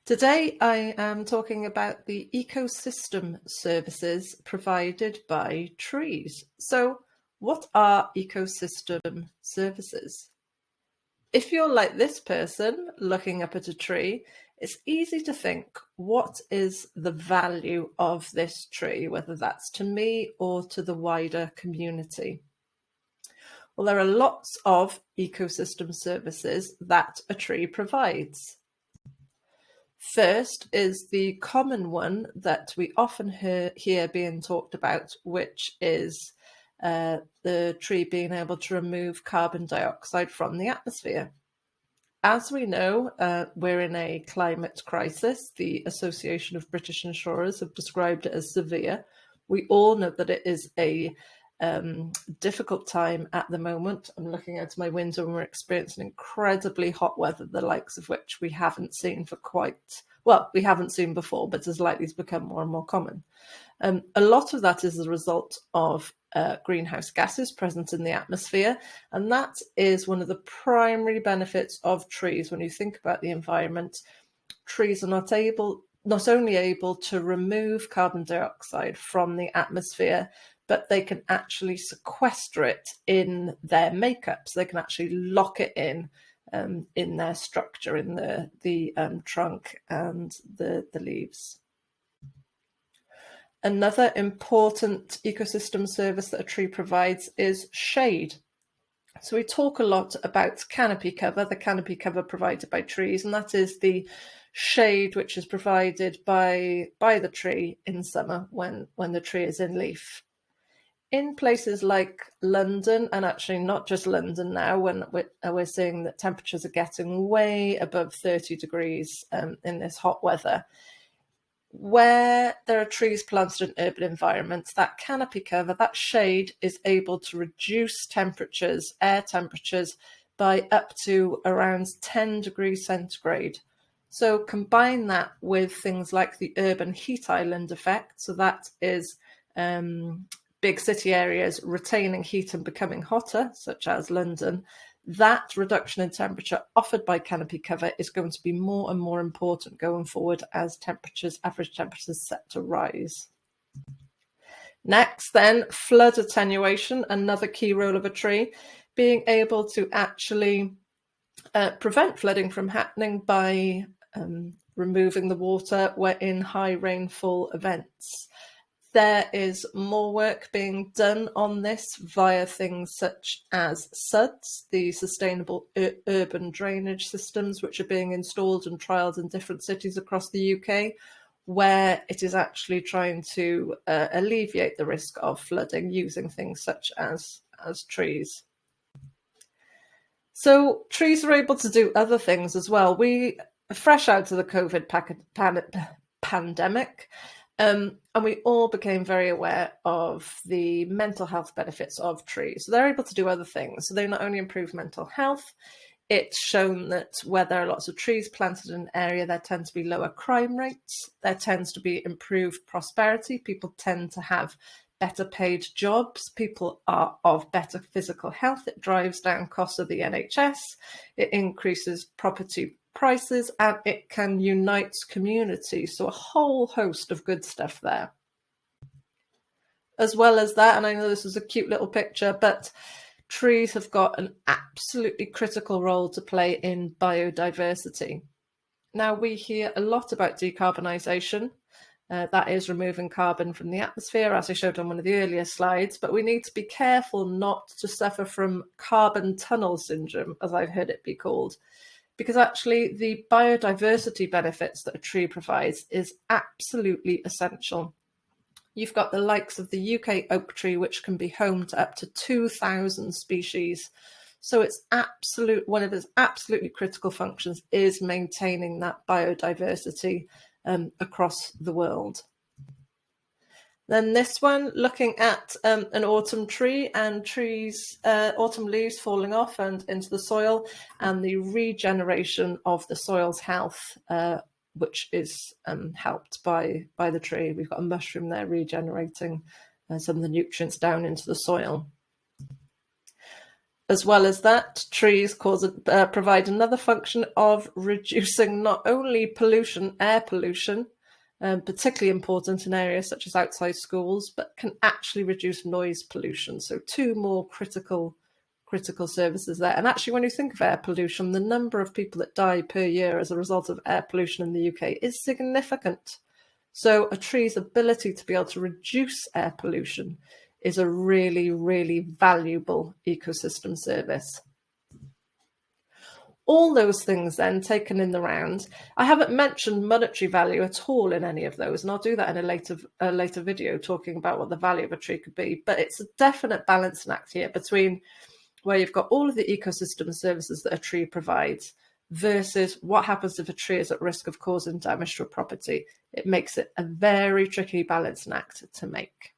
Today I am talking about the ecosystem services provided by trees. So, what are ecosystem services? If you're like this person looking up at a tree, it's easy to think, what is the value of this tree, whether that's to me or to the wider community? Well, there are lots of ecosystem services that a tree provides. First is the common one that we often hear being talked about, which is the tree being able to remove carbon dioxide from the atmosphere. As we know, we're in a climate crisis. The Association of British Insurers have described it as severe. We all know that it is a difficult time at the moment. I'm looking out my window and we're experiencing incredibly hot weather, the likes of which we haven't seen we haven't seen before, but is likely to become more and more common. A lot of that is the result of greenhouse gases present in the atmosphere, and that is one of the primary benefits of trees. When you think about the environment, trees are not only able to remove carbon dioxide from the atmosphere, but they can actually sequester it in their makeup. So they can actually lock it in their structure, in the trunk and the leaves. Another important ecosystem service that a tree provides is shade. So we talk a lot about canopy cover, the canopy cover provided by trees, and that is the shade which is provided by the tree in summer when the tree is in leaf. In places like London, and actually not just London now, when we're seeing that temperatures are getting way above 30 degrees in this hot weather, where there are trees planted in urban environments, that canopy cover, that shade, is able to reduce temperatures, air temperatures, by up to around 10 degrees centigrade. So combine that with things like the urban heat island effect, so that is big city areas retaining heat and becoming hotter, such as London. That reduction in temperature offered by canopy cover is going to be more and more important going forward as average temperatures set to rise. Next then, flood attenuation, another key role of a tree, being able to actually prevent flooding from happening by removing the water in high rainfall events. There is more work being done on this via things such as SUDS, the Sustainable Urban Drainage Systems, which are being installed and trialled in different cities across the UK, where it is actually trying to alleviate the risk of flooding using things such as trees. So trees are able to do other things as well. We are fresh out of the COVID pandemic, and we all became very aware of the mental health benefits of trees. So they're able to do other things. So they not only improve mental health, it's shown that where there are lots of trees planted in an area, there tend to be lower crime rates. There tends to be improved prosperity. People tend to have better paid jobs. People are of better physical health. It drives down costs of the NHS. It increases property prices, and it can unite communities. So a whole host of good stuff there. As well as that, and I know this is a cute little picture, but trees have got an absolutely critical role to play in biodiversity. Now, we hear a lot about decarbonisation. That is removing carbon from the atmosphere, as I showed on one of the earlier slides, but we need to be careful not to suffer from carbon tunnel syndrome, as I've heard it be called, because actually the biodiversity benefits that a tree provides is absolutely essential. You've got the likes of the UK oak tree, which can be home to up to 2,000 species. So it's one of its absolutely critical functions is maintaining that biodiversity across the world. Then this one, looking at an autumn tree and autumn leaves falling off and into the soil, and the regeneration of the soil's health, which is helped by the tree. We've got a mushroom there regenerating some of the nutrients down into the soil. As well as that, trees provide another function of reducing not only pollution, air pollution, particularly important in areas such as outside schools, but can actually reduce noise pollution. So two more critical services there. And actually, when you think of air pollution, the number of people that die per year as a result of air pollution in the UK is significant. So a tree's ability to be able to reduce air pollution is a really, really valuable ecosystem service. All those things then taken in the round, I haven't mentioned monetary value at all in any of those, and I'll do that in a later video talking about what the value of a tree could be. But it's a definite balancing act here between where you've got all of the ecosystem services that a tree provides versus what happens if a tree is at risk of causing damage to a property. It makes it a very tricky balancing act to make.